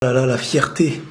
La fierté.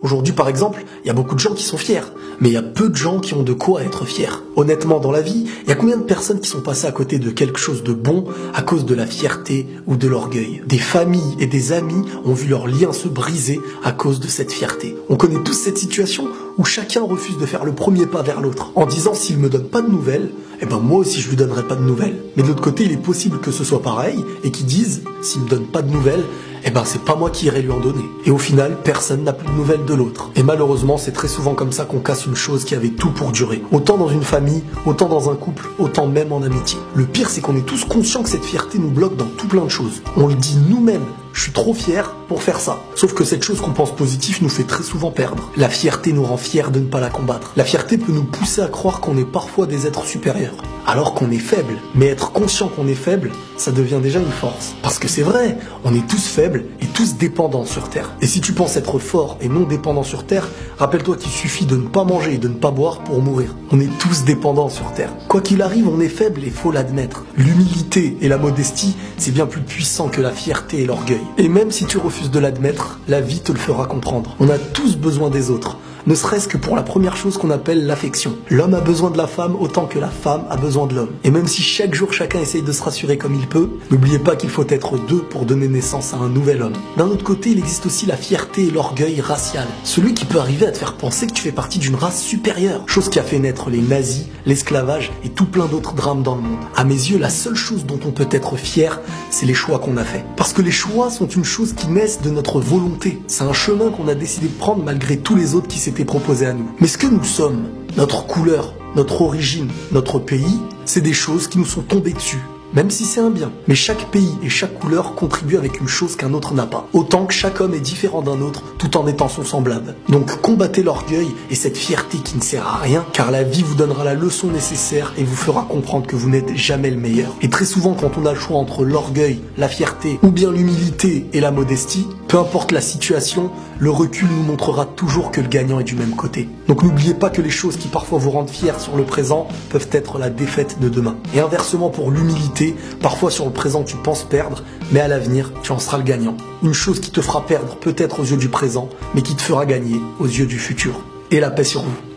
Aujourd'hui, par exemple, il y a beaucoup de gens qui sont fiers, mais il y a peu de gens qui ont de quoi être fiers. Honnêtement, dans la vie, il y a combien de personnes qui sont passées à côté de quelque chose de bon à cause de la fierté ou de l'orgueil? Des familles et des amis ont vu leurs liens se briser à cause de cette fierté. On connaît tous cette situation où chacun refuse de faire le premier pas vers l'autre, en disant s'il me donne pas de nouvelles, eh ben moi aussi je lui donnerai pas de nouvelles. Mais de l'autre côté, il est possible que ce soit pareil, et qu'ils disent, s'il me donne pas de nouvelles, eh ben c'est pas moi qui irai lui en donner. Et au final, personne n'a plus de nouvelles de l'autre. Et malheureusement, c'est très souvent comme ça qu'on casse une chose qui avait tout pour durer. Autant dans une famille, autant dans un couple, autant même en amitié. Le pire, c'est qu'on est tous conscients que cette fierté nous bloque dans tout plein de choses. On le dit nous-mêmes. Je suis trop fier pour faire ça. Sauf que cette chose qu'on pense positive nous fait très souvent perdre. La fierté nous rend fiers de ne pas la combattre. La fierté peut nous pousser à croire qu'on est parfois des êtres supérieurs, alors qu'on est faible. Mais être conscient qu'on est faible, ça devient déjà une force. Parce que c'est vrai, on est tous faibles et tous dépendants sur Terre. Et si tu penses être fort et non dépendant sur Terre, rappelle-toi qu'il suffit de ne pas manger et de ne pas boire pour mourir. On est tous dépendants sur Terre. Quoi qu'il arrive, on est faible et faut l'admettre. L'humilité et la modestie, c'est bien plus puissant que la fierté et l'orgueil. Et même si tu refuses de l'admettre, la vie te le fera comprendre. On a tous besoin des autres, ne serait-ce que pour la première chose qu'on appelle l'affection. L'homme a besoin de la femme autant que la femme a besoin de l'homme. Et même si chaque jour chacun essaye de se rassurer comme il peut, n'oubliez pas qu'il faut être deux pour donner naissance à un nouvel homme. D'un autre côté, il existe aussi la fierté et l'orgueil racial. Celui qui peut arriver à te faire penser que tu fais partie d'une race supérieure. Chose qui a fait naître les nazis, l'esclavage et tout plein d'autres drames dans le monde. À mes yeux, la seule chose dont on peut être fier, c'est les choix qu'on a faits. Parce que les choix sont une chose qui naissent de notre volonté. C'est un chemin qu'on a décidé de prendre malgré tous les autres qui s'étaient proposés à nous. Mais ce que nous sommes, notre couleur, notre origine, notre pays, c'est des choses qui nous sont tombées dessus. Même si c'est un bien. Mais chaque pays et chaque couleur contribue avec une chose qu'un autre n'a pas. Autant que chaque homme est différent d'un autre, tout en étant son semblable. Donc combattez l'orgueil et cette fierté qui ne sert à rien, car la vie vous donnera la leçon nécessaire et vous fera comprendre que vous n'êtes jamais le meilleur. Et très souvent, quand on a le choix entre l'orgueil, la fierté, ou bien l'humilité et la modestie, peu importe la situation, le recul nous montrera toujours que le gagnant est du même côté. Donc n'oubliez pas que les choses qui parfois vous rendent fiers sur le présent peuvent être la défaite de demain. Et inversement pour l'humilité, parfois sur le présent tu penses perdre, mais à l'avenir tu en seras le gagnant. Une chose qui te fera perdre peut-être aux yeux du présent, mais qui te fera gagner aux yeux du futur. Et la paix sur vous.